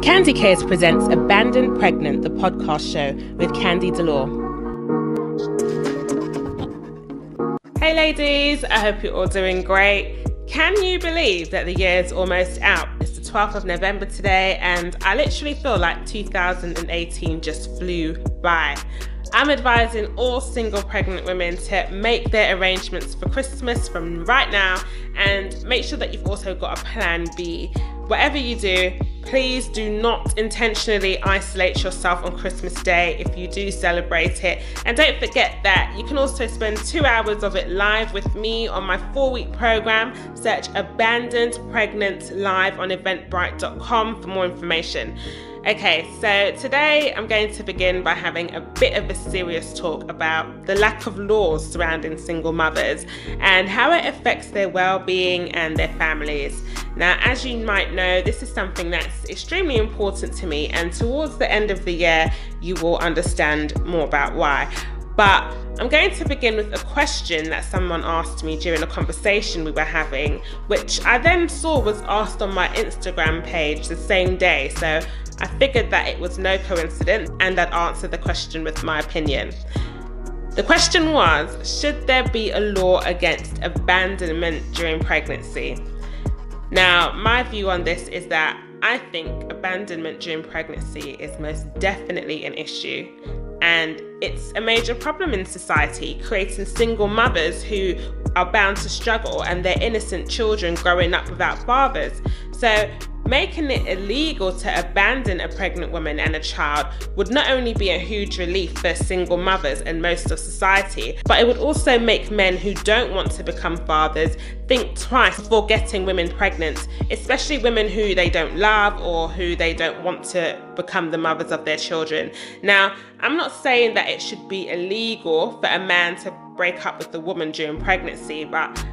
Kandy Cares presents Abandoned Pregnant, the podcast show with Kandy Delore. Hey ladies, I hope you're all doing great. Can you believe that the year is almost out? It's the 12th of November today, and I literally feel like 2018 just flew by. I'm advising all single pregnant women to make their arrangements for Christmas from right now and make sure that you've also got a plan B. Whatever you do, please do not intentionally isolate yourself on Christmas Day if you do celebrate it. And don't forget that you can also spend 2 hours of it live with me on my 4-week program. Search Abandoned Pregnant live on eventbrite.com for more information. Okay, so today I'm going to begin by having a bit of a serious talk about the lack of laws surrounding single mothers and how it affects their well-being and their families. Now, as you might know, this is something that's extremely important to me, and towards the end of the year, you will understand more about why. But I'm going to begin with a question that someone asked me during a conversation we were having, which I then saw was asked on my Instagram page the same day. So I figured that it was no coincidence and I'd answer the question with my opinion. The question was, should there be a law against abandonment during pregnancy? Now, my view on this is that I think abandonment during pregnancy is most definitely an issue, and it's a major problem in society, creating single mothers who are bound to struggle and their innocent children growing up without fathers. So making it illegal to abandon a pregnant woman and a child would not only be a huge relief for single mothers and most of society, but it would also make men who don't want to become fathers think twice before getting women pregnant, especially women who they don't love or who they don't want to become the mothers of their children. Now, I'm not saying that it should be illegal for a man to break up with a woman during pregnancy, but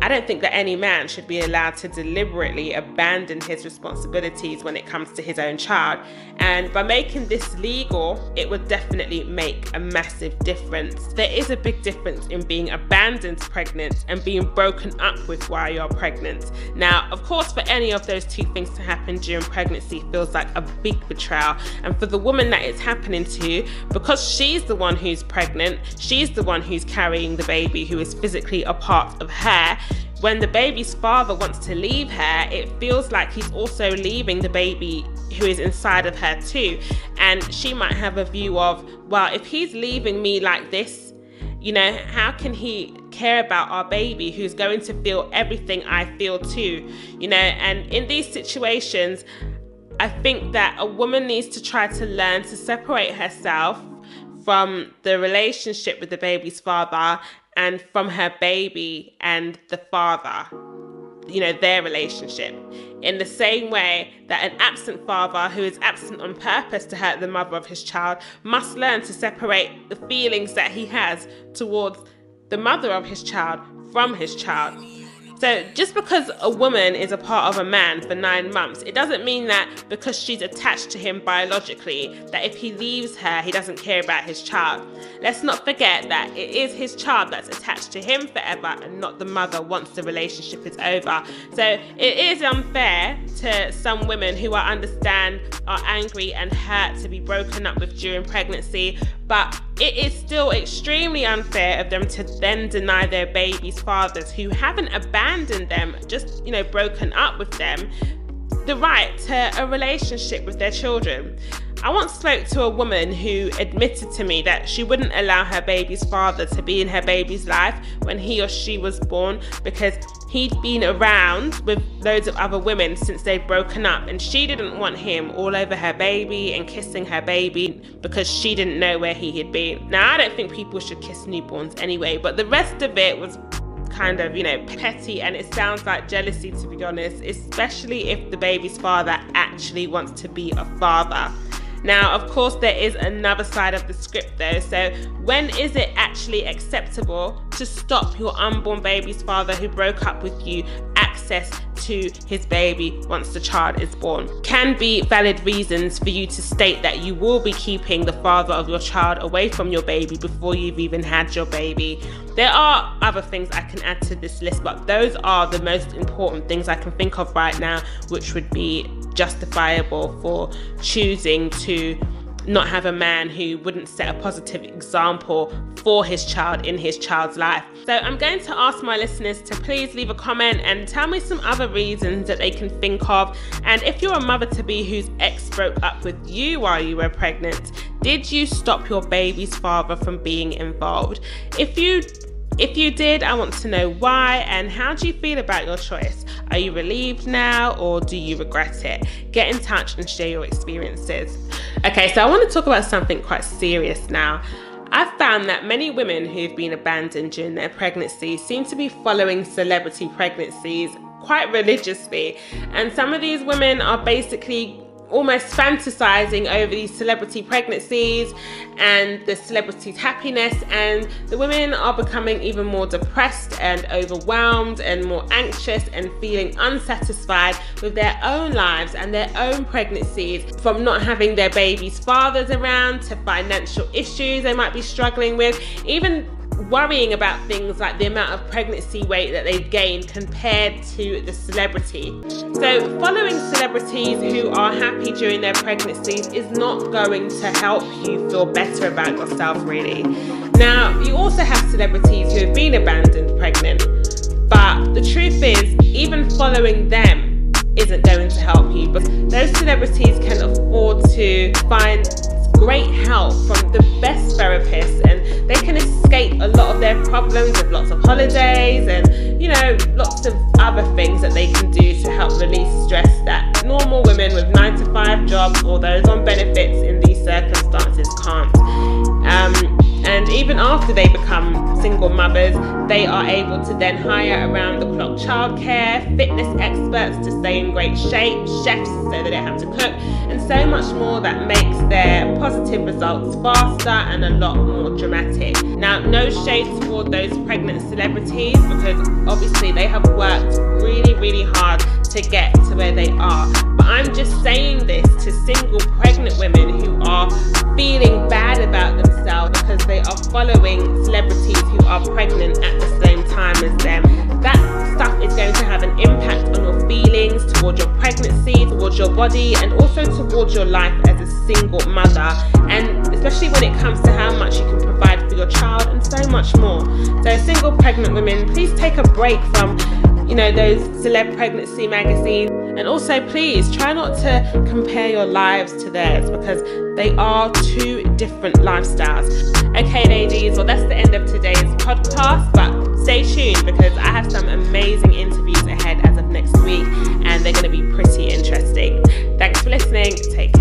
I don't think that any man should be allowed to deliberately abandon his responsibilities when it comes to his own child. And by making this legal, it would definitely make a massive difference. There is a big difference in being abandoned pregnant and being broken up with while you're pregnant. Now, of course, for any of those two things to happen during pregnancy feels like a big betrayal. And for the woman that it's happening to, because she's the one who's pregnant, she's the one who's carrying the baby who is physically a part of her. When the baby's father wants to leave her, it feels like he's also leaving the baby who is inside of her too. And she might have a view of, well, if he's leaving me like this, you know, how can he care about our baby who's going to feel everything I feel too? You know, and in these situations, I think that a woman needs to try to learn to separate herself from the relationship with the baby's father and from her baby and the father, you know, their relationship. In the same way that an absent father who is absent on purpose to hurt the mother of his child must learn to separate the feelings that he has towards the mother of his child from his child. So just because a woman is a part of a man for 9 months, it doesn't mean that because she's attached to him biologically, that if he leaves her, he doesn't care about his child. Let's not forget that it is his child that's attached to him forever and not the mother once the relationship is over. So it is unfair to some women who I understand are angry and hurt to be broken up with during pregnancy, but it is still extremely unfair of them to then deny their baby's fathers who haven't abandoned them, just, you know, broken up with them, the right to a relationship with their children. I once spoke to a woman who admitted to me that she wouldn't allow her baby's father to be in her baby's life when he or she was born because he'd been around with loads of other women since they'd broken up, and she didn't want him all over her baby and kissing her baby because she didn't know where he had been. Now, I don't think people should kiss newborns anyway, but the rest of it was kind of, you know, petty, and it sounds like jealousy, to be honest, especially if the baby's father actually wants to be a father. Now, of course, there is another side of the script though. So when is it actually acceptable to stop your unborn baby's father who broke up with you access to his baby once the child is born? Can be valid reasons for you to state that you will be keeping the father of your child away from your baby before you've even had your baby. There are other things I can add to this list, but those are the most important things I can think of right now, which would be justifiable for choosing to not have a man who wouldn't set a positive example for his child in his child's life. So I'm going to ask my listeners to please leave a comment and tell me some other reasons that they can think of. And if you're a mother-to-be whose ex broke up with you while you were pregnant, did you stop your baby's father from being involved? If you did, I want to know why, and how do you feel about your choice? Are you relieved now, or do you regret it? Get in touch and share your experiences. Okay, so I want to talk about something quite serious now. I've found that many women who've been abandoned during their pregnancy seem to be following celebrity pregnancies quite religiously. And some of these women are basically almost fantasizing over these celebrity pregnancies and the celebrity's happiness, and the women are becoming even more depressed and overwhelmed and more anxious and feeling unsatisfied with their own lives and their own pregnancies, from not having their baby's fathers around to financial issues they might be struggling with, even worrying about things like the amount of pregnancy weight that they've gained compared to the celebrity. So following celebrities who are happy during their pregnancies is not going to help you feel better about yourself, really. Now, you also have celebrities who have been abandoned pregnant, but the truth is, even following them isn't going to help you, because those celebrities can afford to find great help from the best therapists, and they can escape a lot of their problems with lots of holidays and, you know, lots of other things that they can do to help release stress that normal women with 9-to-5 jobs or those on benefits in these circumstances can't. And even after they become single mothers, they are able to then hire around-the-clock childcare, fitness experts to stay in great shape, chefs so they don't have to cook, and so much more that makes their positive results faster and a lot more dramatic. Now, no shade toward those pregnant celebrities, because obviously they have worked really, really hard to get to where they are. But I'm just saying this to single pregnant women who are feeling bad about themselves because they are following celebrities who are pregnant at the same time as them. That stuff is going to have an impact on your feelings towards your pregnancy, towards your body, and also towards your life as a single mother, and especially when it comes to how much you can provide for your child and so much more. So single pregnant women, please take a break from, you know, those celeb pregnancy magazines, and also please try not to compare your lives to theirs, because they are two different lifestyles. Okay ladies, well that's the end of today's podcast, but stay tuned because I have some amazing interviews ahead as of next week, and they're going to be pretty interesting. Thanks for listening. Take care.